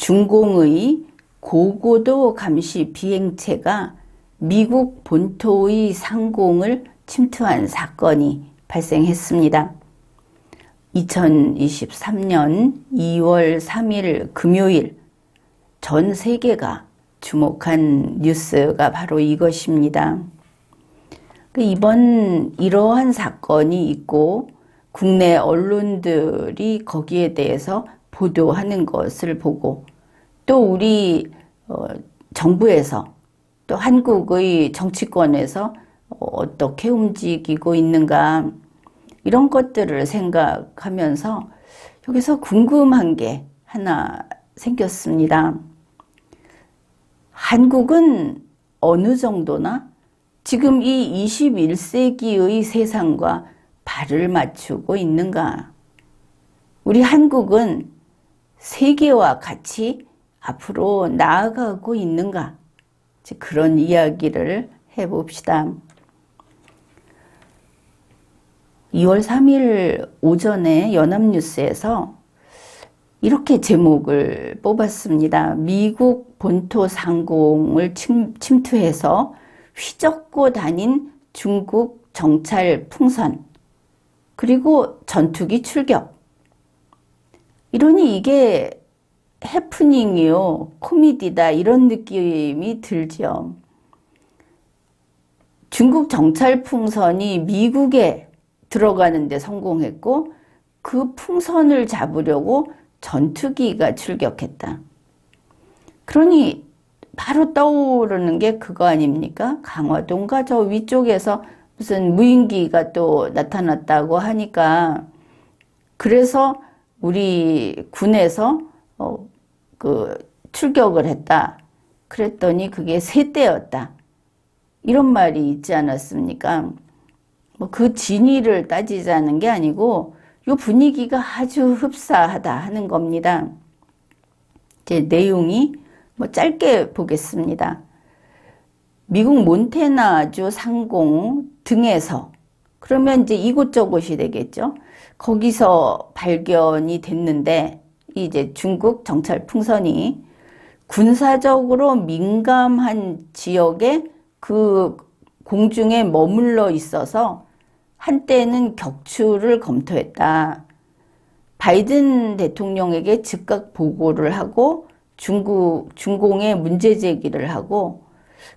중공의 고고도 감시 비행체가 미국 본토의 상공을 침투한 사건이 발생했습니다. 2023년 2월 3일 금요일 전 세계가 주목한 뉴스가 바로 이것입니다. 이번 이러한 사건이 있고 국내 언론들이 거기에 대해서 보도하는 것을 보고 또 우리 정부에서 또 한국의 정치권에서 어떻게 움직이고 있는가 이런 것들을 생각하면서 여기서 궁금한 게 하나 생겼습니다. 한국은 어느 정도나 지금 이 21세기의 세상과 발을 맞추고 있는가? 우리 한국은 세계와 같이 앞으로 나아가고 있는가? 그런 이야기를 해봅시다. 2월 3일 오전에 연합뉴스에서 이렇게 제목을 뽑았습니다. 미국 본토 상공을 침투해서 휘젓고 다닌 중국 정찰 풍선, 그리고 전투기 출격. 이러니 이게 해프닝이요, 코미디다 이런 느낌이 들죠. 중국 정찰 풍선이 미국에 들어가는데 성공했고 그 풍선을 잡으려고 전투기가 출격했다. 그러니 바로 떠오르는 게 그거 아닙니까? 강화도인가 저 위쪽에서 무슨 무인기가 또 나타났다고 하니까 그래서 우리 군에서 출격을 했다. 그랬더니 그게 새 대였다. 이런 말이 있지 않았습니까? 그 진위를 따지자는 게 아니고 이 분위기가 아주 흡사하다 하는 겁니다. 제 내용이 짧게 보겠습니다. 미국 몬태나주 상공 등에서 그러면 이제 이곳저곳이 되겠죠. 거기서 발견이 됐는데 이제 중국 정찰 풍선이 군사적으로 민감한 지역에 그 공중에 머물러 있어서 한때는 격추를 검토했다. 바이든 대통령에게 즉각 보고를 하고 중공에 문제 제기를 하고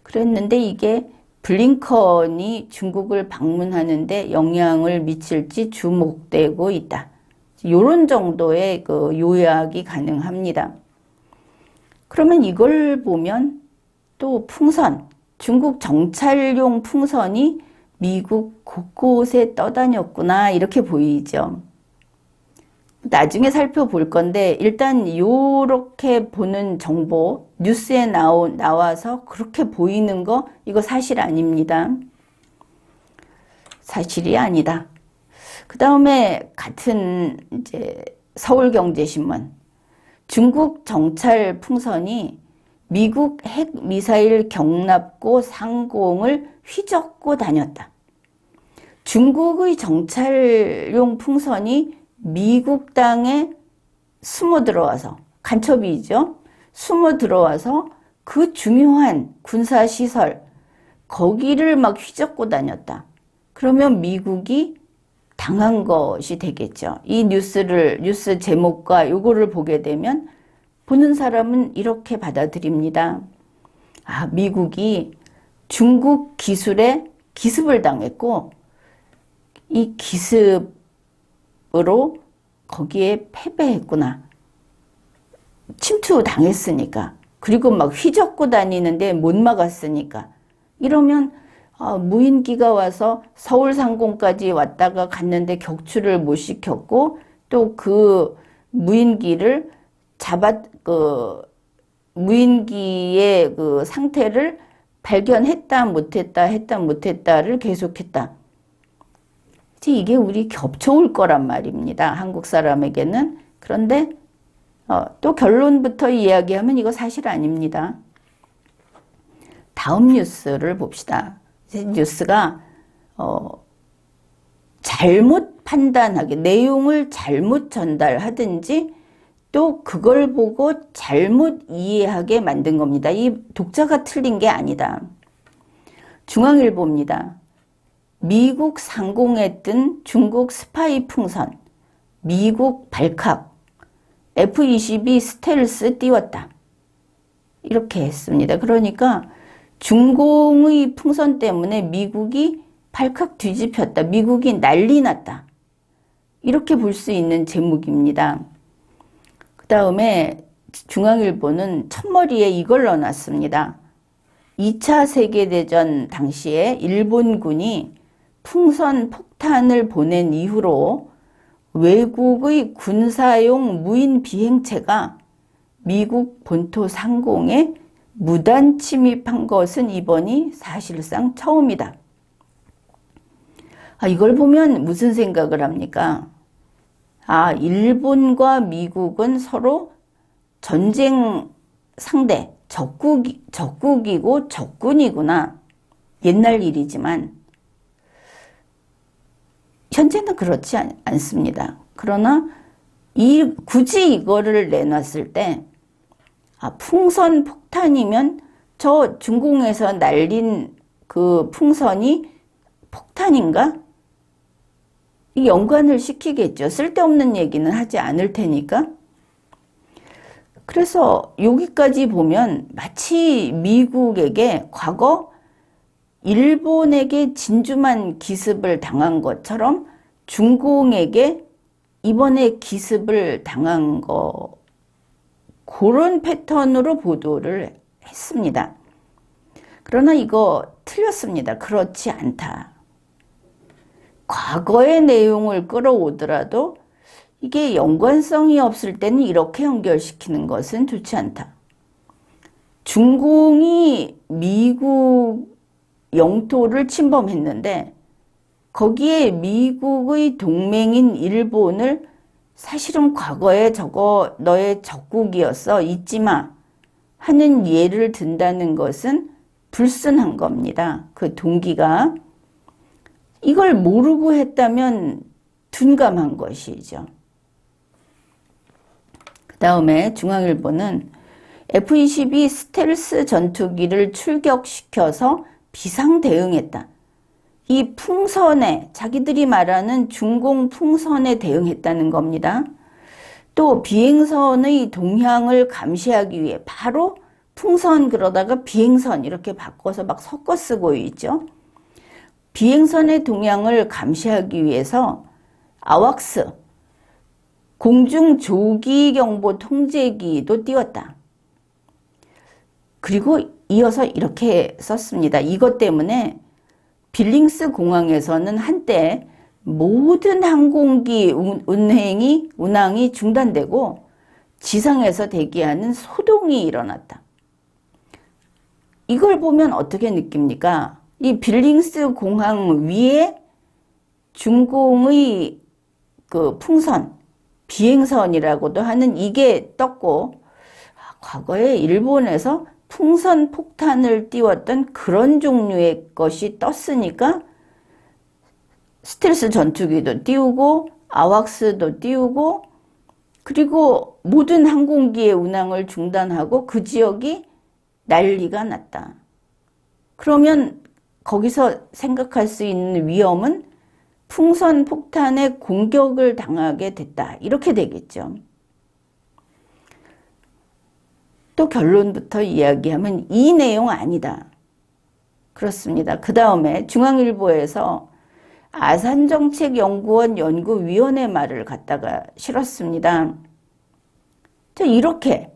그랬는데 이게 블링컨이 중국을 방문하는데 영향을 미칠지 주목되고 있다. 이런 정도의 그 요약이 가능합니다. 그러면 이걸 보면 또 풍선, 중국 정찰용 풍선이 미국 곳곳에 떠다녔구나 이렇게 보이죠. 나중에 살펴볼 건데 일단 요렇게 보는 정보 뉴스에 나와서 그렇게 보이는 거 이거 사실 아닙니다. 사실이 아니다. 그 다음에 같은 이제 서울경제신문 중국 정찰 풍선이 미국 핵 미사일 경납고 상공을 휘젓고 다녔다. 중국의 정찰용 풍선이 미국 땅에 숨어 들어와서 간첩이죠. 숨어 들어와서 그 중요한 군사시설 거기를 막 휘젓고 다녔다. 그러면 미국이 당한 것이 되겠죠. 이 뉴스 제목과 요거를 보게 되면 보는 사람은 이렇게 받아들입니다. 아, 미국이 중국 기술에 기습을 당했고 이 기습으로 거기에 패배했구나. 침투 당했으니까. 그리고 막 휘젓고 다니는데 못 막았으니까. 이러면 무인기가 와서 서울 상공까지 왔다가 갔는데 격추를 못 시켰고 또 그 무인기를 무인기의 그 상태를 발견했다 못했다를 계속했다. 이게 우리 겹쳐올 거란 말입니다. 한국 사람에게는. 그런데 또 결론부터 이야기하면 이거 사실 아닙니다. 다음 뉴스를 봅시다. 뉴스가 잘못 판단하게 내용을 잘못 전달하든지 또 그걸 보고 잘못 이해하게 만든 겁니다. 이 독자가 틀린 게 아니다. 중앙일보입니다. 미국 상공에 뜬 중국 스파이 풍선, 미국 발칵, F-22 스텔스 띄웠다. 이렇게 했습니다. 그러니까 중공의 풍선 때문에 미국이 발칵 뒤집혔다. 미국이 난리 났다. 이렇게 볼 수 있는 제목입니다. 그 다음에 중앙일보는 첫머리에 이걸 넣어놨습니다. 2차 세계대전 당시에 일본군이 풍선 폭탄을 보낸 이후로 외국의 군사용 무인 비행체가 미국 본토 상공에 무단 침입한 것은 이번이 사실상 처음이다. 이걸 보면 무슨 생각을 합니까? 일본과 미국은 서로 전쟁 상대, 적국이고 적군이구나. 옛날 일이지만 현재는 그렇지 않습니다. 그러나 굳이 이거를 내놨을 때 풍선 폭탄이면 저 중공에서 날린 그 풍선이 폭탄인가? 이 연관을 시키겠죠. 쓸데없는 얘기는 하지 않을 테니까. 그래서 여기까지 보면 마치 미국에게 과거 일본에게 진주만 기습을 당한 것처럼 중공에게 이번에 기습을 당한 거, 그런 패턴으로 보도를 했습니다. 그러나 이거 틀렸습니다. 그렇지 않다. 과거의 내용을 끌어오더라도 이게 연관성이 없을 때는 이렇게 연결시키는 것은 좋지 않다. 중공이 미국 영토를 침범했는데 거기에 미국의 동맹인 일본을 사실은 과거에 저거 너의 적국이었어, 잊지 마 하는 예를 든다는 것은 불순한 겁니다. 그 동기가. 이걸 모르고 했다면 둔감한 것이죠. 그 다음에 중앙일보는 F-22 스텔스 전투기를 출격시켜서 비상 대응했다. 이 풍선에, 자기들이 말하는 중공 풍선에 대응했다는 겁니다. 또 비행선의 동향을 감시하기 위해 바로 풍선 그러다가 비행선 이렇게 바꿔서 막 섞어 쓰고 있죠. 비행선의 동향을 감시하기 위해서 아왁스 공중조기경보 통제기도 띄웠다. 그리고 이어서 이렇게 썼습니다. 이것 때문에 빌링스 공항에서는 한때 모든 항공기 운항이 중단되고 지상에서 대기하는 소동이 일어났다. 이걸 보면 어떻게 느낍니까? 이 빌링스 공항 위에 중공의 그 풍선, 비행선이라고도 하는 이게 떴고, 과거에 일본에서 풍선 폭탄을 띄웠던 그런 종류의 것이 떴으니까 스텔스 전투기도 띄우고 아왁스도 띄우고 그리고 모든 항공기의 운항을 중단하고 그 지역이 난리가 났다. 그러면 거기서 생각할 수 있는 위험은 풍선 폭탄에 공격을 당하게 됐다. 이렇게 되겠죠. 또 결론부터 이야기하면 이 내용 아니다. 그렇습니다. 그 다음에 중앙일보에서 아산정책연구원 연구위원회 말을 갖다가 실었습니다. 이렇게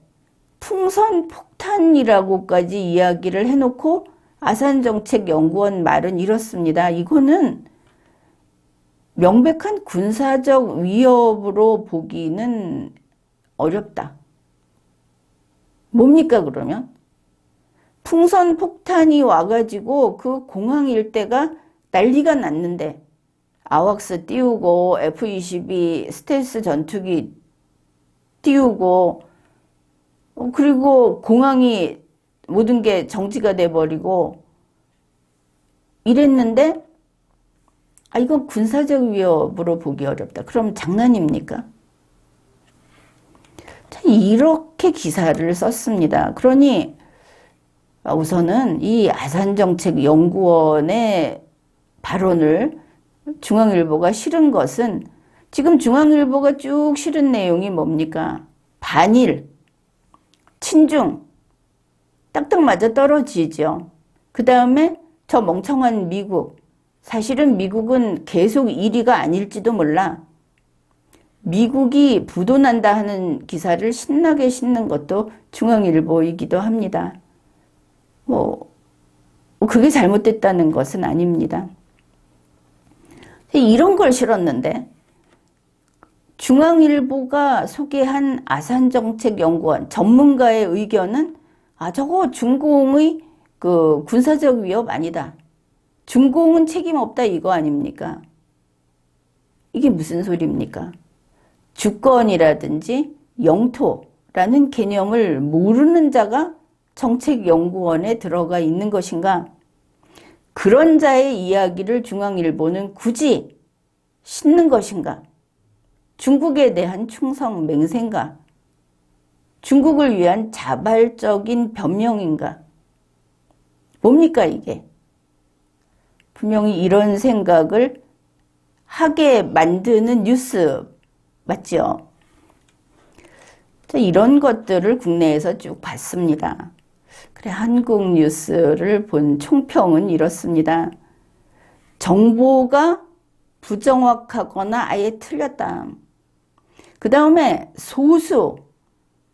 풍선 폭탄이라고까지 이야기를 해놓고 아산정책연구원 말은 이렇습니다. 이거는 명백한 군사적 위협으로 보기는 어렵다. 뭡니까 그러면? 풍선 폭탄이 와가지고 그 공항 일대가 난리가 났는데 아왁스 띄우고 F-22 스텔스 전투기 띄우고 그리고 공항이 모든 게 정지가 돼버리고 이랬는데 이건 군사적 위협으로 보기 어렵다. 그럼 장난입니까? 이렇게 기사를 썼습니다. 그러니 우선은 이 아산정책연구원의 발언을 중앙일보가 실은 것은 지금 중앙일보가 쭉 실은 내용이 뭡니까? 반일, 친중, 딱딱 맞아 떨어지죠. 그 다음에 저 멍청한 미국, 사실은 미국은 계속 1위가 아닐지도 몰라. 미국이 부도난다 하는 기사를 신나게 싣는 것도 중앙일보이기도 합니다. 그게 잘못됐다는 것은 아닙니다. 이런 걸 실었는데 중앙일보가 소개한 아산정책연구원 전문가의 의견은 저거 중공의 그 군사적 위협 아니다. 중공은 책임 없다 이거 아닙니까? 이게 무슨 소리입니까? 주권이라든지 영토라는 개념을 모르는 자가 정책연구원에 들어가 있는 것인가? 그런 자의 이야기를 중앙일보는 굳이 싣는 것인가? 중국에 대한 충성 맹세인가? 중국을 위한 자발적인 변명인가? 뭡니까 이게? 분명히 이런 생각을 하게 만드는 뉴스 맞죠? 이런 것들을 국내에서 쭉 봤습니다. 그래, 한국 뉴스를 본 총평은 이렇습니다. 정보가 부정확하거나 아예 틀렸다. 그 다음에 소수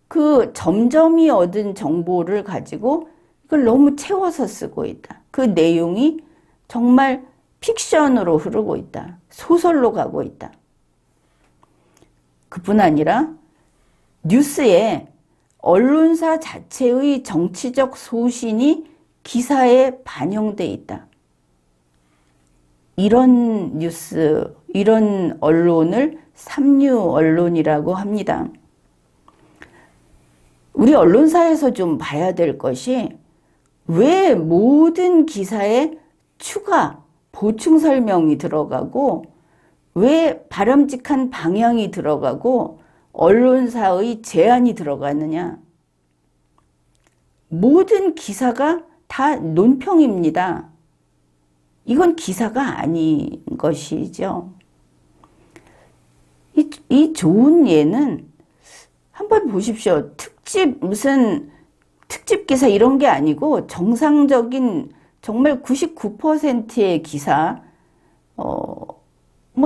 그 점점이 얻은 정보를 가지고 이걸 너무 채워서 쓰고 있다. 그 내용이 정말 픽션으로 흐르고 있다. 소설로 가고 있다. 그뿐 아니라 뉴스에 언론사 자체의 정치적 소신이 기사에 반영돼 있다. 이런 뉴스, 이런 언론을 삼류 언론이라고 합니다. 우리 언론사에서 좀 봐야 될 것이 왜 모든 기사에 추가, 보충 설명이 들어가고 왜 바람직한 방향이 들어가고 언론사의 제안이 들어가느냐. 모든 기사가 다 논평입니다. 이건 기사가 아닌 것이죠. 이 좋은 예는 한번 보십시오. 무슨 특집 기사 이런 게 아니고 정상적인 정말 99%의 기사,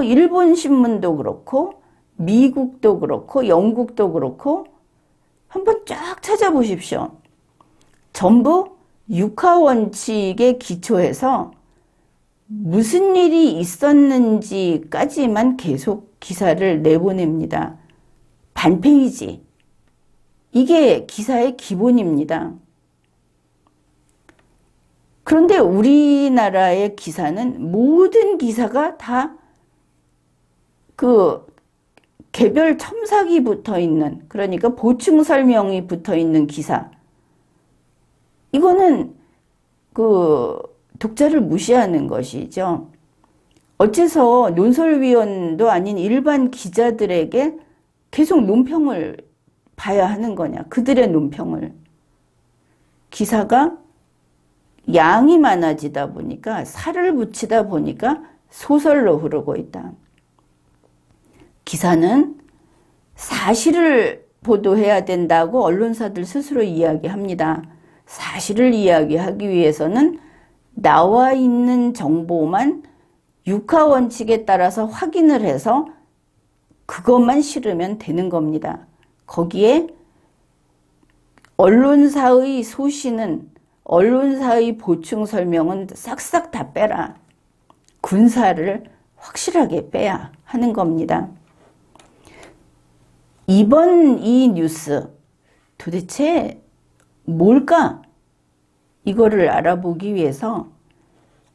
일본 신문도 그렇고 미국도 그렇고 영국도 그렇고 한번 쫙 찾아보십시오. 전부 육하원칙에 기초해서 무슨 일이 있었는지까지만 계속 기사를 내보냅니다. 반페이지. 이게 기사의 기본입니다. 그런데 우리나라의 기사는 모든 기사가 다 그 개별 첨삭이 붙어 있는, 그러니까 보충 설명이 붙어 있는 기사. 이거는 그 독자를 무시하는 것이죠. 어째서 논설위원도 아닌 일반 기자들에게 계속 논평을 봐야 하는 거냐. 그들의 논평을. 기사가 양이 많아지다 보니까 살을 붙이다 보니까 소설로 흐르고 있다. 기사는 사실을 보도해야 된다고 언론사들 스스로 이야기합니다. 사실을 이야기하기 위해서는 나와 있는 정보만 육하원칙에 따라서 확인을 해서 그것만 실으면 되는 겁니다. 거기에 언론사의 소신은, 언론사의 보충 설명은 싹싹 다 빼라. 군사를 확실하게 빼야 하는 겁니다. 이번 이 뉴스 도대체 뭘까? 이거를 알아보기 위해서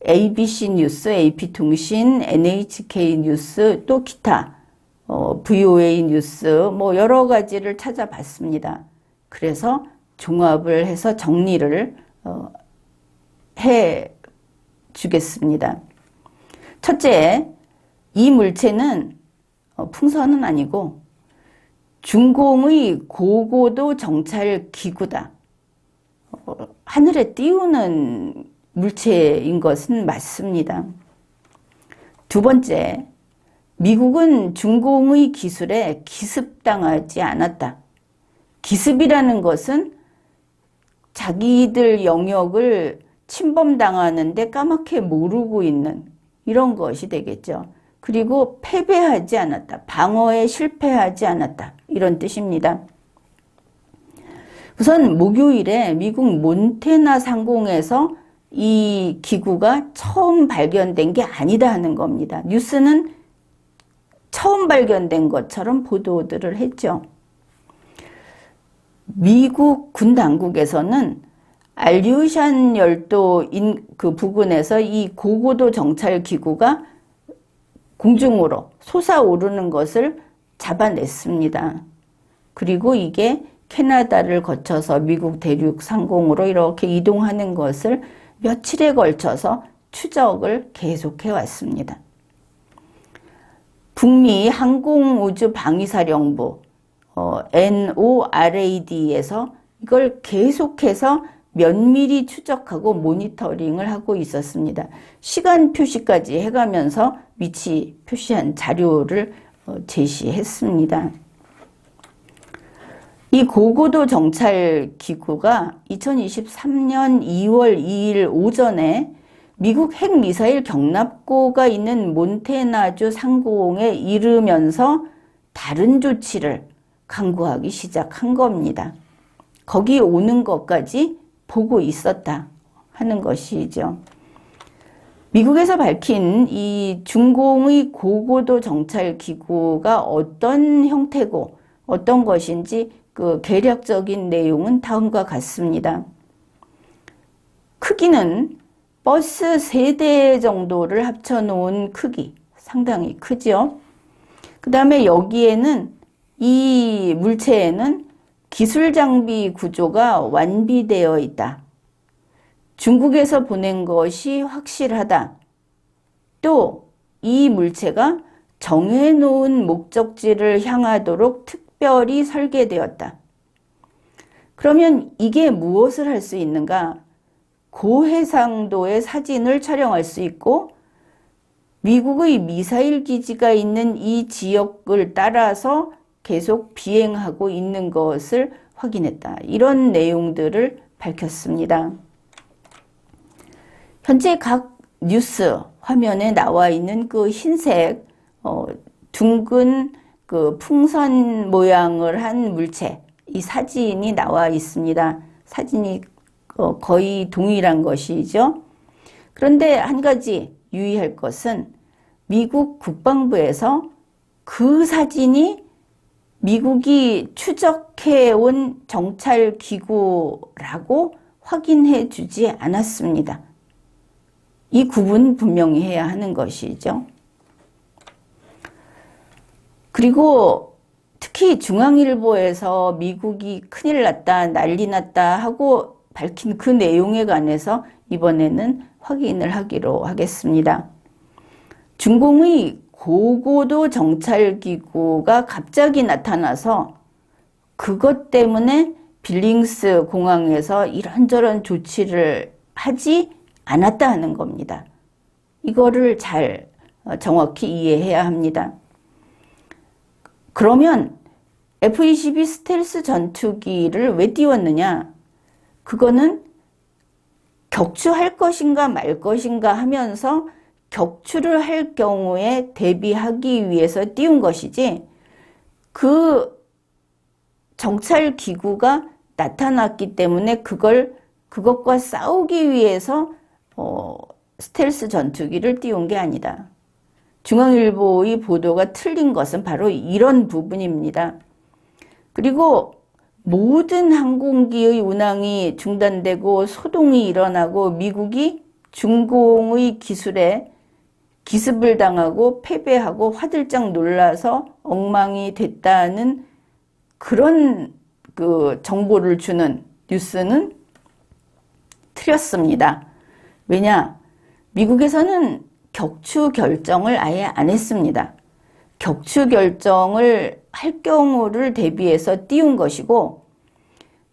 ABC 뉴스, AP통신, NHK 뉴스, 또 기타 VOA 뉴스 여러 가지를 찾아봤습니다. 그래서 종합을 해서 정리를 해 주겠습니다. 첫째, 이 물체는 풍선은 아니고 중공의 고고도 정찰 기구다. 하늘에 띄우는 물체인 것은 맞습니다. 두 번째, 미국은 중공의 기술에 기습당하지 않았다. 기습이라는 것은 자기들 영역을 침범당하는데 까맣게 모르고 있는 이런 것이 되겠죠. 그리고 패배하지 않았다. 방어에 실패하지 않았다. 이런 뜻입니다. 우선 목요일에 미국 몬태나 상공에서 이 기구가 처음 발견된 게 아니다 하는 겁니다. 뉴스는 처음 발견된 것처럼 보도들을 했죠. 미국 군 당국에서는 알류샨 열도 그 부근에서 이 고고도 정찰 기구가 공중으로 솟아오르는 것을 잡아냈습니다. 그리고 이게 캐나다를 거쳐서 미국 대륙 상공으로 이렇게 이동하는 것을 며칠에 걸쳐서 추적을 계속해 왔습니다. 북미 항공우주방위사령부 NORAD에서 이걸 계속해서 면밀히 추적하고 모니터링을 하고 있었습니다. 시간 표시까지 해가면서 위치 표시한 자료를 제시했습니다. 이 고고도 정찰 기구가 2023년 2월 2일 오전에 미국 핵미사일 경납고가 있는 몬태나주 상공에 이르면서 다른 조치를 강구하기 시작한 겁니다. 거기 오는 것까지 보고 있었다 하는 것이죠. 미국에서 밝힌 이 중공의 고고도 정찰 기구가 어떤 형태고 어떤 것인지 그 개략적인 내용은 다음과 같습니다. 크기는 버스 3대 정도를 합쳐놓은 크기, 상당히 크죠. 그 다음에 여기에는 이 물체에는 기술 장비 구조가 완비되어 있다. 중국에서 보낸 것이 확실하다. 또 이 물체가 정해놓은 목적지를 향하도록 특별히 설계되었다. 그러면 이게 무엇을 할 수 있는가? 고해상도의 사진을 촬영할 수 있고 미국의 미사일 기지가 있는 이 지역을 따라서 계속 비행하고 있는 것을 확인했다. 이런 내용들을 밝혔습니다. 현재 각 뉴스 화면에 나와 있는 그 흰색 둥근 그 풍선 모양을 한 물체, 이 사진이 나와 있습니다. 사진이 거의 동일한 것이죠. 그런데 한 가지 유의할 것은 미국 국방부에서 그 사진이 미국이 추적해온 정찰 기구라고 확인해 주지 않았습니다. 이 구분 분명히 해야 하는 것이죠. 그리고 특히 중앙일보에서 미국이 큰일 났다, 난리 났다 하고 밝힌 그 내용에 관해서 이번에는 확인을 하기로 하겠습니다. 중공의 고고도 정찰기구가 갑자기 나타나서 그것 때문에 빌링스 공항에서 이런저런 조치를 하지 않았다 하는 겁니다. 이거를 잘 정확히 이해해야 합니다. 그러면 F-22 스텔스 전투기를 왜 띄웠느냐? 그거는 격추할 것인가 말 것인가 하면서 격추를 할 경우에 대비하기 위해서 띄운 것이지 그 정찰 기구가 나타났기 때문에 그것과 싸우기 위해서 스텔스 전투기를 띄운 게 아니다. 중앙일보의 보도가 틀린 것은 바로 이런 부분입니다. 그리고 모든 항공기의 운항이 중단되고 소동이 일어나고 미국이 중공의 기술에 기습을 당하고 패배하고 화들짝 놀라서 엉망이 됐다는 그런 그 정보를 주는 뉴스는 틀렸습니다. 왜냐? 미국에서는 격추 결정을 아예 안 했습니다. 격추 결정을 할 경우를 대비해서 띄운 것이고,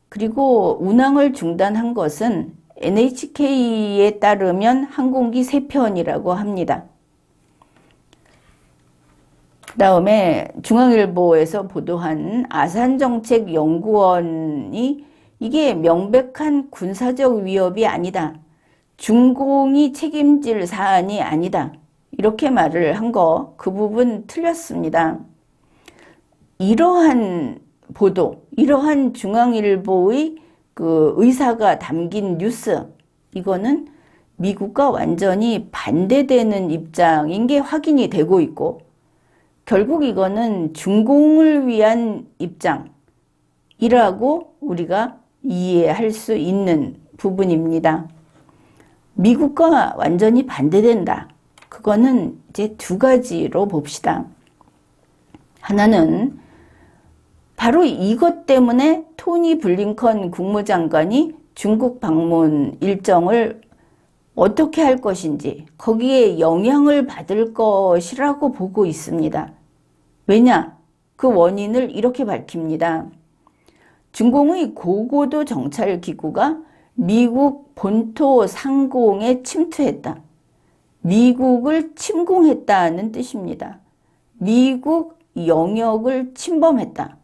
그리고 운항을 중단한 것은 NHK에 따르면 항공기 3편이라고 합니다. 그 다음에 중앙일보에서 보도한 아산정책연구원이 이게 명백한 군사적 위협이 아니다. 중공이 책임질 사안이 아니다. 이렇게 말을 한 거, 그 부분 틀렸습니다. 이러한 보도, 이러한 중앙일보의 그 의사가 담긴 뉴스, 이거는 미국과 완전히 반대되는 입장인 게 확인이 되고 있고, 결국 이거는 중공을 위한 입장이라고 우리가 이해할 수 있는 부분입니다. 미국과 완전히 반대된다. 그거는 이제 두 가지로 봅시다. 하나는 바로 이것 때문에 토니 블링컨 국무장관이 중국 방문 일정을 어떻게 할 것인지 거기에 영향을 받을 것이라고 보고 있습니다. 왜냐? 그 원인을 이렇게 밝힙니다. 중공의 고고도 정찰 기구가 미국 본토 상공에 침투했다. 미국을 침공했다는 뜻입니다. 미국 영역을 침범했다.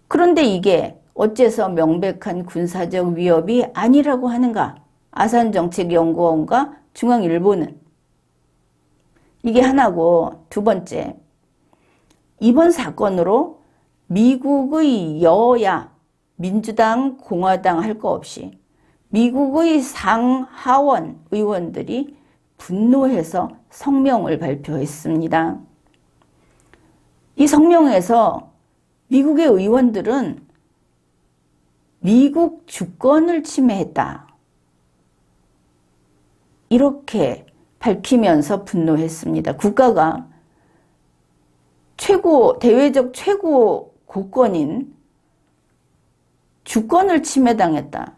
그런데 이게 어째서 명백한 군사적 위협이 아니라고 하는가? 아산정책연구원과 중앙일보는. 이게 하나고, 두 번째, 이번 사건으로 미국의 여야, 민주당, 공화당 할 거 없이 미국의 상하원 의원들이 분노해서 성명을 발표했습니다. 이 성명에서 미국의 의원들은 미국 주권을 침해했다. 이렇게 밝히면서 분노했습니다. 국가가 대외적 최고 고권인 주권을 침해당했다.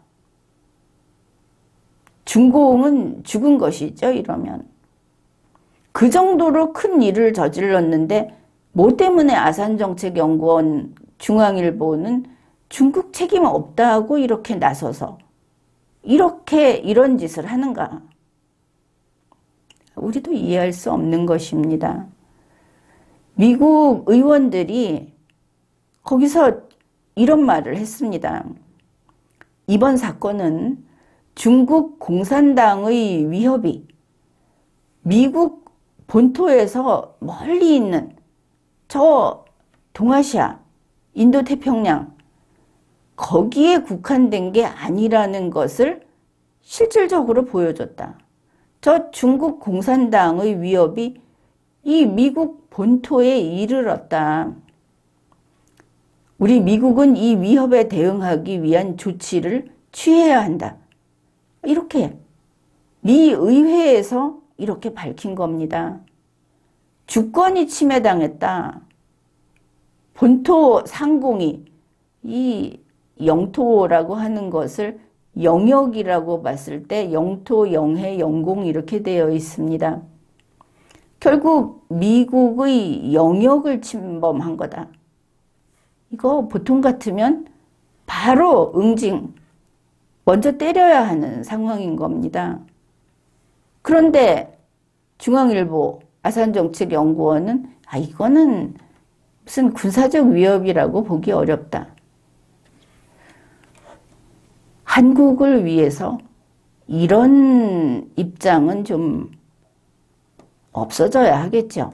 중공은 죽은 것이죠, 이러면. 그 정도로 큰 일을 저질렀는데 뭐 때문에 아산정책연구원 중앙일보는 중국 책임 없다고 이렇게 나서서 이런 짓을 하는가? 우리도 이해할 수 없는 것입니다. 미국 의원들이 거기서 이런 말을 했습니다. 이번 사건은 중국 공산당의 위협이 미국 본토에서 멀리 있는 저 동아시아, 인도태평양 거기에 국한된 게 아니라는 것을 실질적으로 보여줬다. 저 중국 공산당의 위협이 이 미국 본토에 이르렀다. 우리 미국은 이 위협에 대응하기 위한 조치를 취해야 한다. 이렇게 미 의회에서 이렇게 밝힌 겁니다. 주권이 침해당했다. 본토 상공이 이 영토라고 하는 것을 영역이라고 봤을 때 영토, 영해, 영공 이렇게 되어 있습니다. 결국 미국의 영역을 침범한 거다. 이거 보통 같으면 바로 응징, 먼저 때려야 하는 상황인 겁니다. 그런데 중앙일보, 아산정책연구원은 이거는 무슨 군사적 위협이라고 보기 어렵다. 한국을 위해서 이런 입장은 좀 없어져야 하겠죠.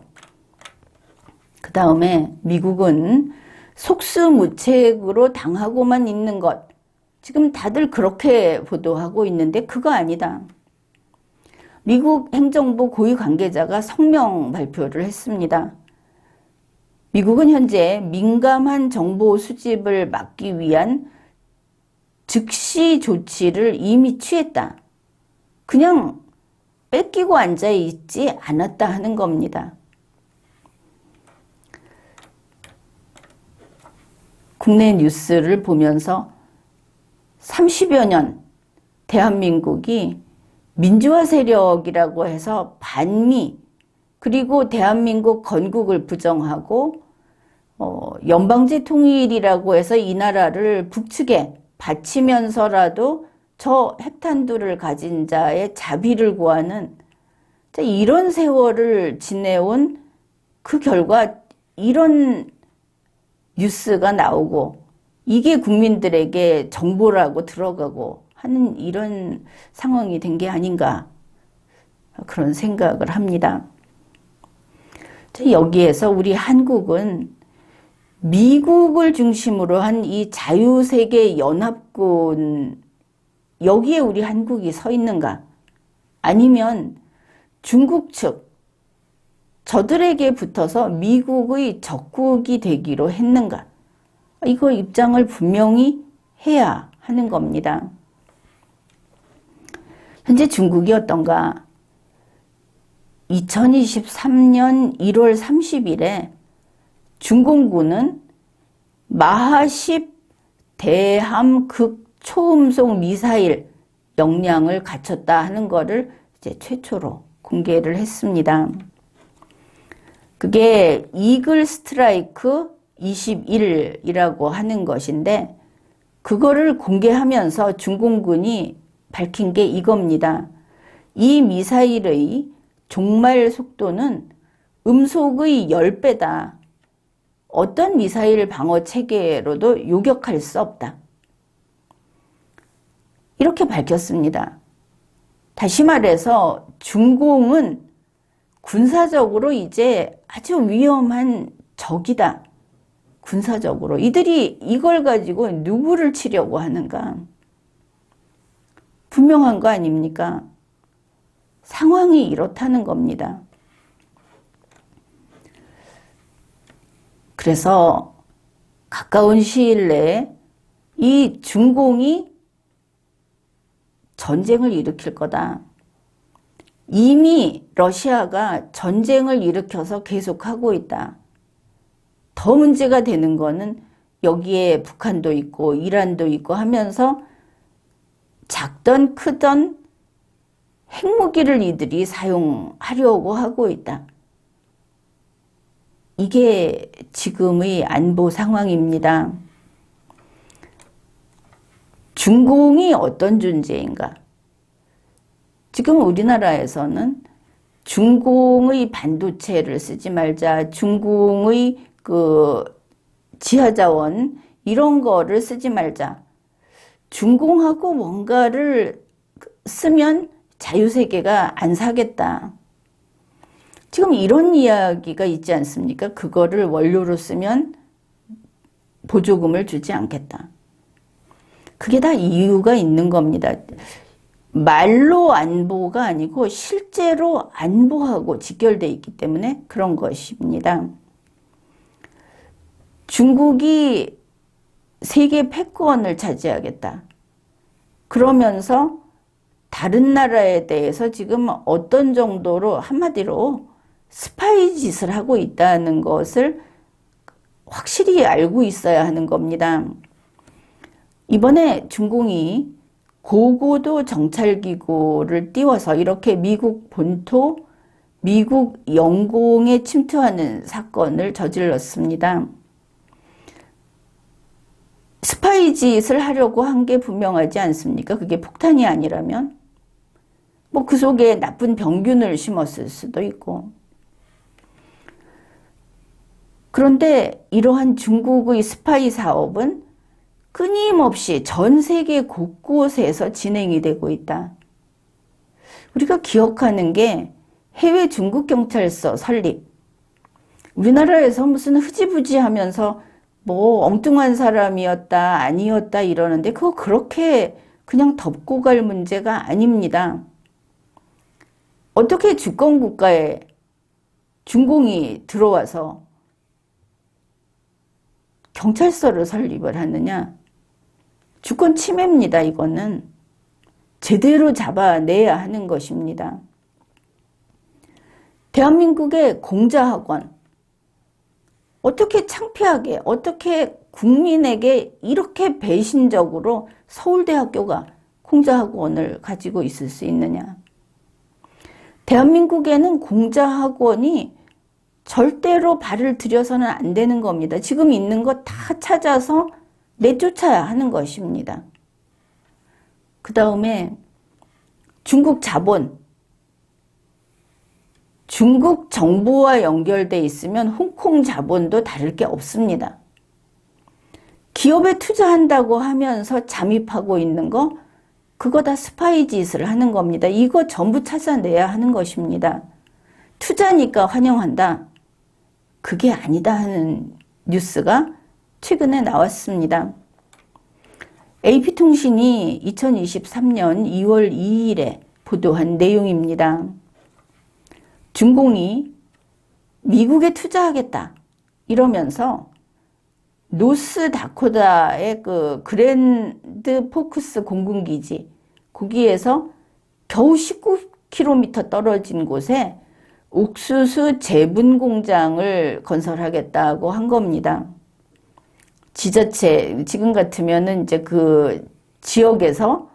그 다음에 미국은 속수무책으로 당하고만 있는 것. 지금 다들 그렇게 보도하고 있는데 그거 아니다. 미국 행정부 고위 관계자가 성명 발표를 했습니다. 미국은 현재 민감한 정보 수집을 막기 위한 즉시 조치를 이미 취했다. 그냥 뺏기고 앉아있지 않았다 하는 겁니다. 국내 뉴스를 보면서 30여 년 대한민국이 민주화 세력이라고 해서 반미 그리고 대한민국 건국을 부정하고 연방제 통일이라고 해서 이 나라를 북측에 바치면서라도 저 핵탄두를 가진 자의 자비를 구하는 이런 세월을 지내온 그 결과 이런 뉴스가 나오고 이게 국민들에게 정보라고 들어가고 하는 이런 상황이 된 게 아닌가 그런 생각을 합니다. 여기에서 우리 한국은 미국을 중심으로 한 이 자유세계 연합군 여기에 우리 한국이 서 있는가? 아니면 중국 측 저들에게 붙어서 미국의 적국이 되기로 했는가? 이거 입장을 분명히 해야 하는 겁니다. 현재 중국이 어떤가? 2023년 1월 30일에 중공군은 마하10 대함 극초음속 미사일 역량을 갖췄다 하는 것을 이제 최초로 공개를 했습니다. 그게 이글 스트라이크 21이라고 하는 것인데 그거를 공개하면서 중공군이 밝힌 게 이겁니다. 이 미사일의 종말 속도는 음속의 10배다. 어떤 미사일 방어 체계로도 요격할 수 없다. 이렇게 밝혔습니다. 다시 말해서 중공은 군사적으로 이제 아주 위험한 적이다. 군사적으로. 이들이 이걸 가지고 누구를 치려고 하는가? 분명한 거 아닙니까? 상황이 이렇다는 겁니다. 그래서 가까운 시일 내에 이 중공이 전쟁을 일으킬 거다. 이미 러시아가 전쟁을 일으켜서 계속하고 있다. 더 문제가 되는 거는 여기에 북한도 있고 이란도 있고 하면서 작던 크던 핵무기를 이들이 사용하려고 하고 있다. 이게 지금의 안보 상황입니다. 중공이 어떤 존재인가? 지금 우리나라에서는 중공의 반도체를 쓰지 말자, 중공의 그 지하자원 이런 거를 쓰지 말자. 중공하고 뭔가를 쓰면 자유세계가 안 사겠다. 지금 이런 이야기가 있지 않습니까? 그거를 원료로 쓰면 보조금을 주지 않겠다. 그게 다 이유가 있는 겁니다. 말로 안보가 아니고 실제로 안보하고 직결되어 있기 때문에 그런 것입니다. 중국이 세계 패권을 차지하겠다. 그러면서 다른 나라에 대해서 지금 어떤 정도로 한마디로 스파이 짓을 하고 있다는 것을 확실히 알고 있어야 하는 겁니다. 이번에 중공이 고고도 정찰기구를 띄워서 이렇게 미국 본토, 미국 영공에 침투하는 사건을 저질렀습니다. 스파이 짓을 하려고 한 게 분명하지 않습니까? 그게 폭탄이 아니라면? 뭐 그 속에 나쁜 병균을 심었을 수도 있고. 그런데 이러한 중국의 스파이 사업은 끊임없이 전 세계 곳곳에서 진행이 되고 있다. 우리가 기억하는 게 해외 중국 경찰서 설립. 우리나라에서 무슨 흐지부지 하면서 뭐 엉뚱한 사람이었다, 아니었다 이러는데 그거 그렇게 그냥 덮고 갈 문제가 아닙니다. 어떻게 주권 국가에 중공이 들어와서 경찰서를 설립을 하느냐? 주권 침해입니다. 이거는 제대로 잡아내야 하는 것입니다. 대한민국의 공자학원 어떻게 창피하게 어떻게 국민에게 이렇게 배신적으로 서울대학교가 공자학원을 가지고 있을 수 있느냐? 대한민국에는 공자학원이 절대로 발을 들여서는 안 되는 겁니다. 지금 있는 거 다 찾아서 내쫓아야 하는 것입니다. 그 다음에 중국 자본, 중국 정부와 연결돼 있으면 홍콩 자본도 다를 게 없습니다. 기업에 투자한다고 하면서 잠입하고 있는 거, 그거 다 스파이 짓을 하는 겁니다. 이거 전부 찾아내야 하는 것입니다. 투자니까 환영한다. 그게 아니다 하는 뉴스가 최근에 나왔습니다. AP통신이 2023년 2월 2일에 보도한 내용입니다. 중공이 미국에 투자하겠다 이러면서 노스다코다의 그 그랜드 포크스 공군기지, 거기에서 겨우 19km 떨어진 곳에 옥수수 재분 공장을 건설하겠다고 한 겁니다. 지자체, 지금 같으면은 이제 그 지역에서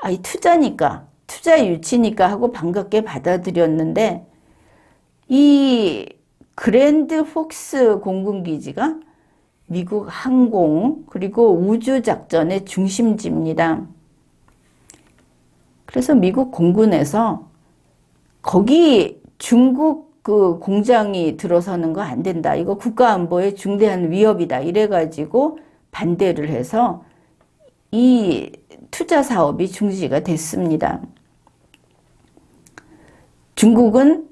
이 투자니까, 투자 유치니까 하고 반갑게 받아들였는데, 이 그랜드 폭스 공군기지가 미국 항공 그리고 우주작전의 중심지입니다. 그래서 미국 공군에서 거기 중국 그 공장이 들어서는 거 안 된다. 이거 국가안보에 중대한 위협이다. 이래가지고 반대를 해서 이 투자 사업이 중지가 됐습니다. 중국은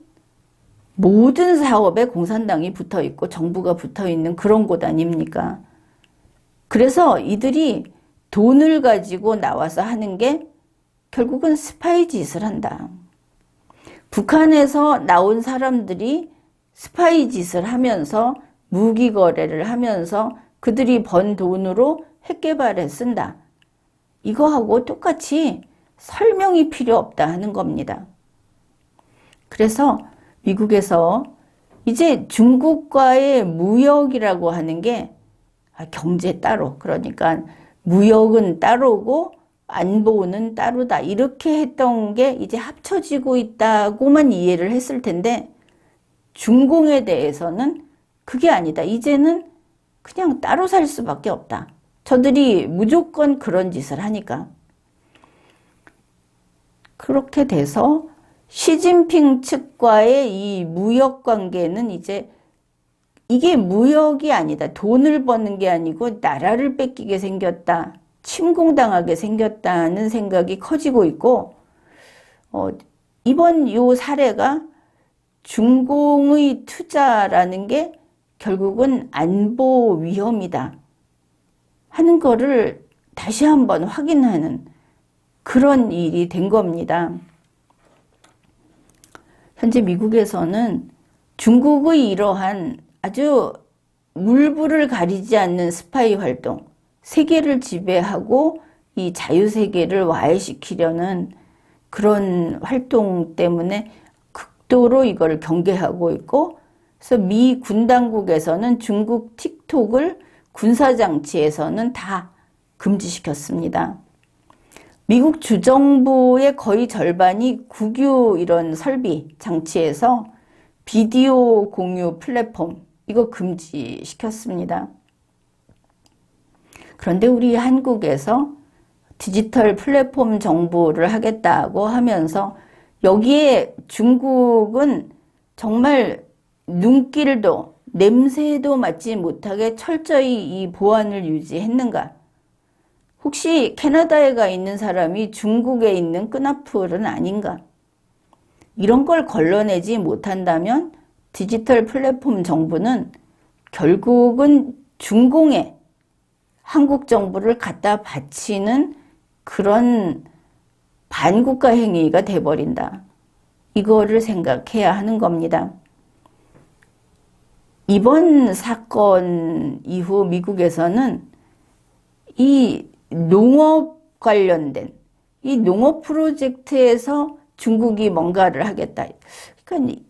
모든 사업에 공산당이 붙어 있고 정부가 붙어 있는 그런 곳 아닙니까? 그래서 이들이 돈을 가지고 나와서 하는 게 결국은 스파이 짓을 한다. 북한에서 나온 사람들이 스파이 짓을 하면서 무기 거래를 하면서 그들이 번 돈으로 핵 개발에 쓴다. 이거하고 똑같이 설명이 필요 없다 하는 겁니다. 그래서 미국에서 이제 중국과의 무역이라고 하는 게 경제 따로, 그러니까 무역은 따로고 안보는 따로다, 이렇게 했던 게 이제 합쳐지고 있다고만 이해를 했을 텐데, 중공에 대해서는 그게 아니다. 이제는 그냥 따로 살 수밖에 없다. 저들이 무조건 그런 짓을 하니까. 그렇게 돼서 시진핑 측과의 이 무역 관계는 이제 이게 무역이 아니다. 돈을 버는 게 아니고 나라를 뺏기게 생겼다. 침공당하게 생겼다는 생각이 커지고 있고, 이번 요 사례가 중공의 투자라는 게 결국은 안보 위험이다 하는 거를 다시 한번 확인하는 그런 일이 된 겁니다. 현재 미국에서는 중국의 이러한 아주 물불을 가리지 않는 스파이 활동, 세계를 지배하고 이 자유세계를 와해시키려는 그런 활동 때문에 극도로 이걸 경계하고 있고, 그래서 미 군당국에서는 중국 틱톡을 군사장치에서는 다 금지시켰습니다. 미국 주정부의 거의 절반이 국유 이런 설비, 장치에서 비디오 공유 플랫폼, 이거 금지시켰습니다. 그런데 우리 한국에서 디지털 플랫폼 정보를 하겠다고 하면서 여기에 중국은 정말 눈길도 냄새도 맡지 못하게 철저히 이 보안을 유지했는가? 혹시 캐나다에 가 있는 사람이 중국에 있는 끈앞풀은 아닌가? 이런 걸 걸러내지 못한다면 디지털 플랫폼 정부는 결국은 중공에 한국 정부를 갖다 바치는 그런 반국가 행위가 돼버린다. 이거를 생각해야 하는 겁니다. 이번 사건 이후 미국에서는 이 농업 관련된 이 농업 프로젝트에서 중국이 뭔가를 하겠다. 그러니까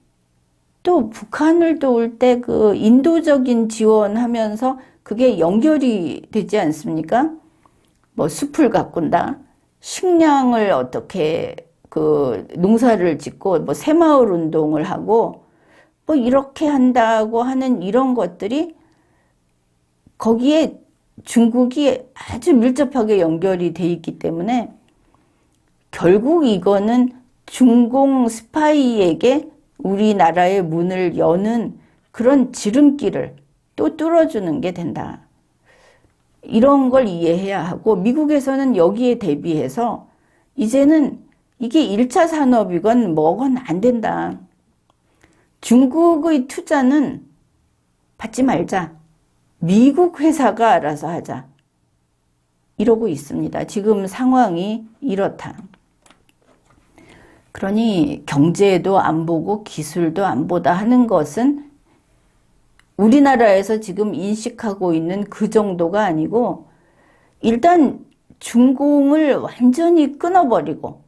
또 북한을 도울 때 그 인도적인 지원하면서 그게 연결이 되지 않습니까? 뭐 숲을 가꾼다, 식량을 어떻게 그 농사를 짓고 뭐 새마을 운동을 하고 뭐 이렇게 한다고 하는 이런 것들이 거기에 중국이 아주 밀접하게 연결이 돼 있기 때문에 결국 이거는 중공 스파이에게 우리나라의 문을 여는 그런 지름길을 또 뚫어주는 게 된다. 이런 걸 이해해야 하고 미국에서는 여기에 대비해서 이제는 이게 1차 산업이건 뭐건 안 된다. 중국의 투자는 받지 말자. 미국 회사가 알아서 하자. 이러고 있습니다. 지금 상황이 이렇다. 그러니 경제도 안 보고 기술도 안 보다 하는 것은 우리나라에서 지금 인식하고 있는 그 정도가 아니고 일단 중공을 완전히 끊어버리고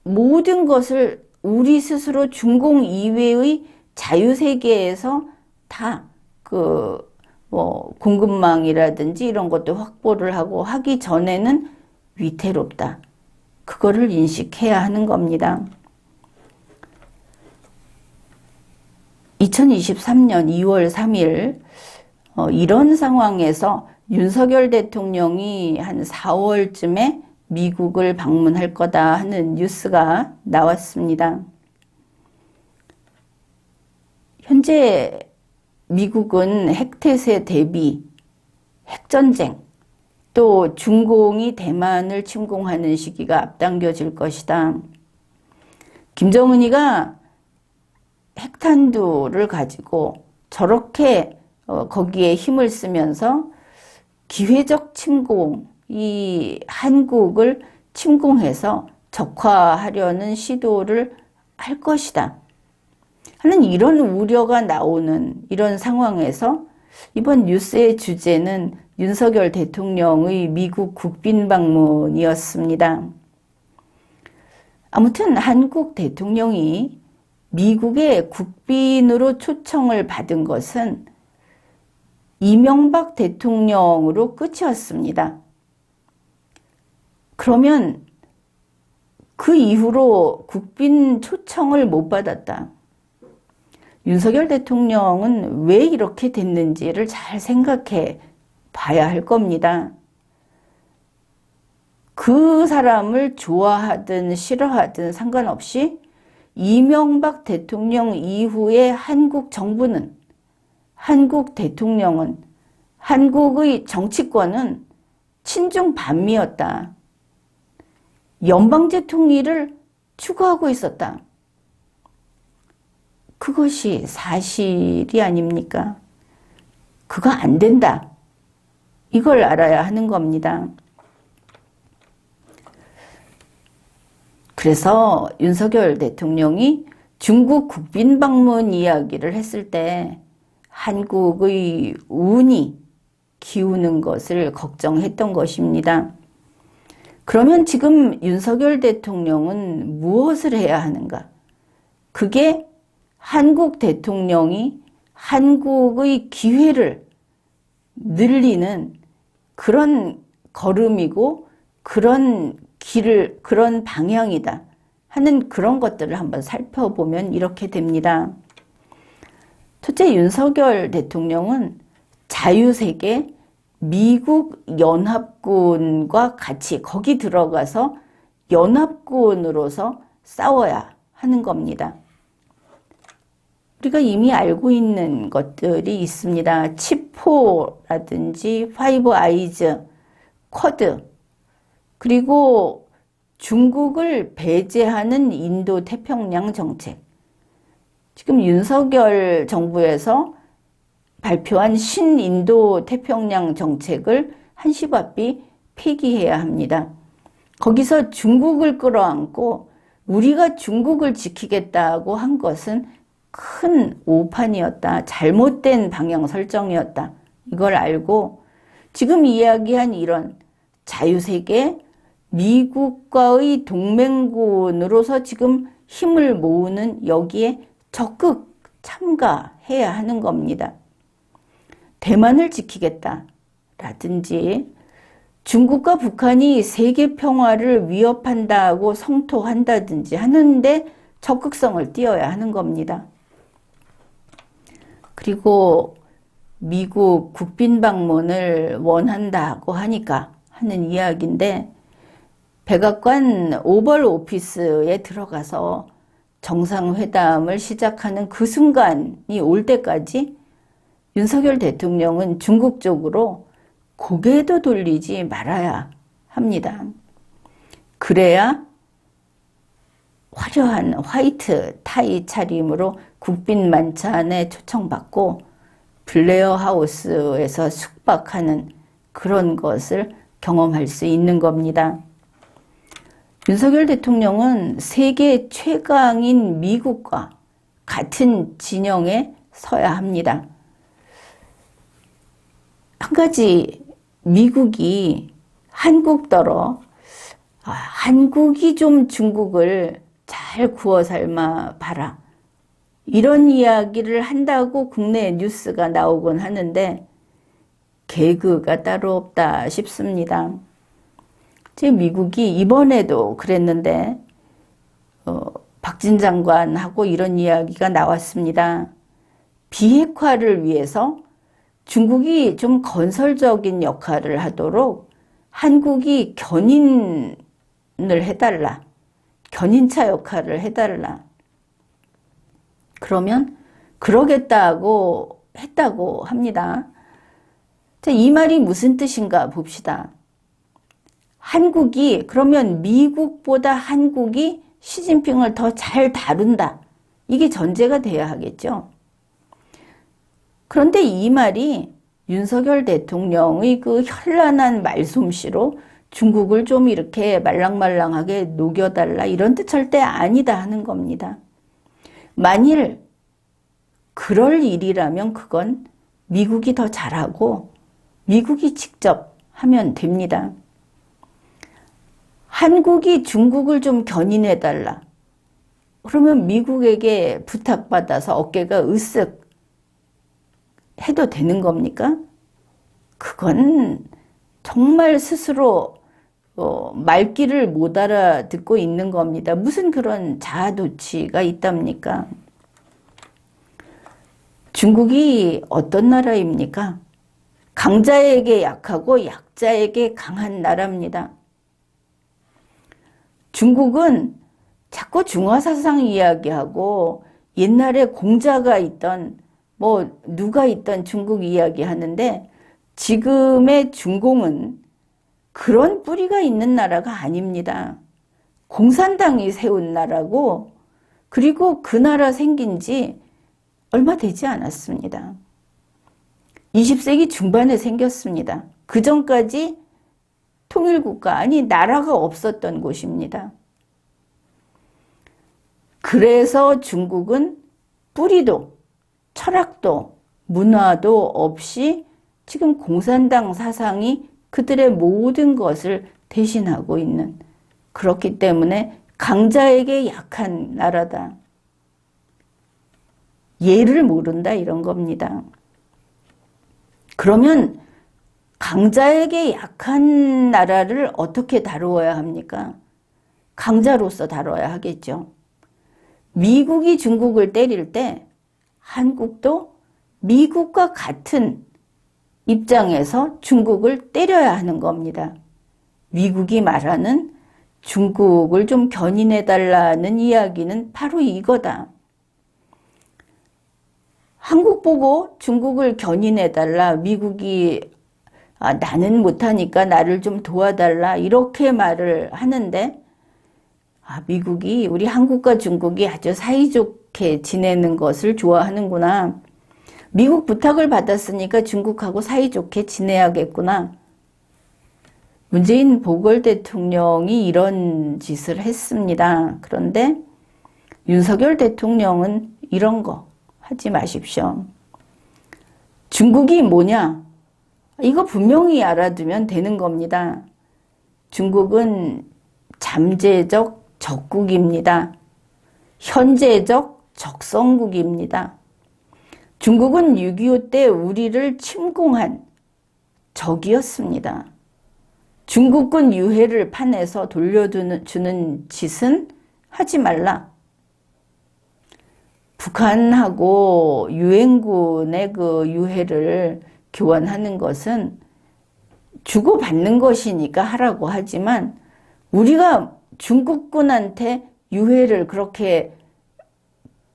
모든 것을 우리 스스로 중공 이외의 자유세계에서 다 공급망이라든지 이런 것도 확보를 하고 하기 전에는 위태롭다. 그거를 인식해야 하는 겁니다. 2023년 2월 3일 이런 상황에서 윤석열 대통령이 한 4월쯤에 미국을 방문할 거다 하는 뉴스가 나왔습니다. 현재 미국은 핵태세 대비, 핵전쟁, 또 중공이 대만을 침공하는 시기가 앞당겨질 것이다. 김정은이가 핵탄두를 가지고 저렇게 거기에 힘을 쓰면서 기회적 침공, 이 한국을 침공해서 적화하려는 시도를 할 것이다 하는 이런 우려가 나오는 이런 상황에서 이번 뉴스의 주제는 윤석열 대통령의 미국 국빈 방문이었습니다. 아무튼 한국 대통령이 미국의 국빈으로 초청을 받은 것은 이명박 대통령으로 끝이었습니다. 그러면 그 이후로 국빈 초청을 못 받았다. 윤석열 대통령은 왜 이렇게 됐는지를 잘 생각해 봐야 할 겁니다. 그 사람을 좋아하든 싫어하든 상관없이 이명박 대통령 이후에 한국 정부는, 한국 대통령은, 한국의 정치권은 친중 반미였다. 연방제 통일을 추구하고 있었다. 그것이 사실이 아닙니까? 그거 안 된다. 이걸 알아야 하는 겁니다. 그래서 윤석열 대통령이 중국 국빈 방문 이야기를 했을 때 한국의 운이 기우는 것을 걱정했던 것입니다. 그러면 지금 윤석열 대통령은 무엇을 해야 하는가? 그게 한국 대통령이 한국의 기회를 늘리는 그런 걸음이고 그런 길을, 그런 방향이다 하는 그런 것들을 한번 살펴보면 이렇게 됩니다. 첫째, 윤석열 대통령은 자유세계 미국 연합군과 같이 거기 들어가서 연합군으로서 싸워야 하는 겁니다. 우리가 이미 알고 있는 것들이 있습니다. 치포라든지 파이브 아이즈, 쿼드, 그리고 중국을 배제하는 인도 태평양 정책. 지금 윤석열 정부에서 발표한 신인도 태평양 정책을 한시바삐 폐기해야 합니다. 거기서 중국을 끌어안고 우리가 중국을 지키겠다고 한 것은 큰 오판이었다. 잘못된 방향 설정이었다. 이걸 알고 지금 이야기한 이런 자유세계 미국과의 동맹군으로서 지금 힘을 모으는 여기에 적극 참가해야 하는 겁니다. 대만을 지키겠다 라든지 중국과 북한이 세계 평화를 위협한다고 성토한다든지 하는데 적극성을 띄어야 하는 겁니다. 그리고 미국 국빈 방문을 원한다고 하니까 하는 이야기인데, 백악관 오벌 오피스에 들어가서 정상회담을 시작하는 그 순간이 올 때까지 윤석열 대통령은 중국 쪽으로 고개도 돌리지 말아야 합니다. 그래야 화려한 화이트 타이 차림으로 국빈 만찬에 초청받고 블레어 하우스에서 숙박하는 그런 것을 경험할 수 있는 겁니다. 윤석열 대통령은 세계 최강인 미국과 같은 진영에 서야 합니다. 한 가지, 미국이 한국더러 한국이 좀 중국을 잘 구워 삶아 봐라, 이런 이야기를 한다고 국내 뉴스가 나오곤 하는데 개그가 따로 없다 싶습니다. 제 미국이 이번에도 그랬는데 박진 장관하고 이런 이야기가 나왔습니다. 비핵화를 위해서 중국이 좀 건설적인 역할을 하도록 한국이 견인을 해달라, 견인차 역할을 해달라. 그러면 그러겠다고 했다고 합니다. 자, 이 말이 무슨 뜻인가 봅시다. 한국이, 그러면 미국보다 한국이 시진핑을 더 잘 다룬다, 이게 전제가 돼야 하겠죠. 그런데 이 말이 윤석열 대통령의 그 현란한 말솜씨로 중국을 좀 이렇게 말랑말랑하게 녹여달라, 이런 뜻 절대 아니다 하는 겁니다. 만일 그럴 일이라면 그건 미국이 더 잘하고 미국이 직접 하면 됩니다. 한국이 중국을 좀 견인해달라, 그러면 미국에게 부탁받아서 어깨가 으쓱 해도 되는 겁니까? 그건 정말 스스로 말귀를 못 알아듣고 있는 겁니다. 무슨 그런 자아도취가 있답니까? 중국이 어떤 나라입니까? 강자에게 약하고 약자에게 강한 나라입니다. 중국은 자꾸 중화사상 이야기하고 옛날에 공자가 있던 누가 있던 중국 이야기 하는데, 지금의 중공은 그런 뿌리가 있는 나라가 아닙니다. 공산당이 세운 나라고, 그리고 그 나라 생긴 지 얼마 되지 않았습니다. 20세기 중반에 생겼습니다. 그 전까지 통일국가, 아니 나라가 없었던 곳입니다. 그래서 중국은 뿌리도 철학도 문화도 없이 지금 공산당 사상이 그들의 모든 것을 대신하고 있는, 그렇기 때문에 강자에게 약한 나라다, 예를 모른다, 이런 겁니다. 그러면 강자에게 약한 나라를 어떻게 다루어야 합니까? 강자로서 다뤄야 하겠죠. 미국이 중국을 때릴 때 한국도 미국과 같은 입장에서 중국을 때려야 하는 겁니다. 미국이 말하는 중국을 좀 견인해달라는 이야기는 바로 이거다. 한국 보고 중국을 견인해달라, 미국이 나는 못하니까 나를 좀 도와달라, 이렇게 말을 하는데, 미국이 우리 한국과 중국이 아주 사이좋게 지내는 것을 좋아하는구나, 미국 부탁을 받았으니까 중국하고 사이좋게 지내야겠구나. 문재인 보궐 대통령이 이런 짓을 했습니다. 그런데 윤석열 대통령은 이런 거 하지 마십시오. 중국이 뭐냐? 이거 분명히 알아두면 되는 겁니다. 중국은 잠재적 적국입니다. 현재적 적성국입니다. 중국은 6.25 때 우리를 침공한 적이었습니다. 중국군 유해를 파내서 돌려주는 짓은 하지 말라. 북한하고 유엔군의 그 유해를 교환하는 것은 주고받는 것이니까 하라고 하지만 우리가 중국군한테 유해를 그렇게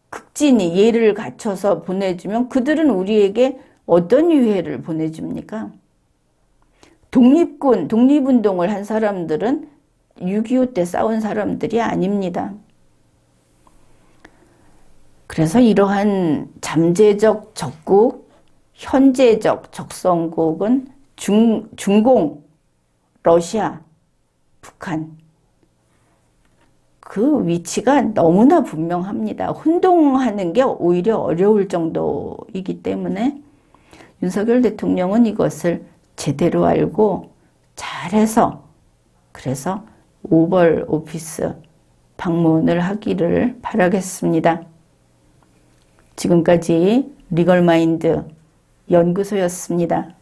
극진히 예를 갖춰서 보내주면 그들은 우리에게 어떤 유해를 보내줍니까? 독립운동을 한 사람들은 6.25 때 싸운 사람들이 아닙니다. 그래서 이러한 잠재적 적국, 현재적 적성국은 중공, 러시아, 북한 그 위치가 너무나 분명합니다. 혼동하는 게 오히려 어려울 정도이기 때문에 윤석열 대통령은 이것을 제대로 알고 잘해서 그래서 오벌 오피스 방문을 하기를 바라겠습니다. 지금까지 리걸마인드 연구소였습니다.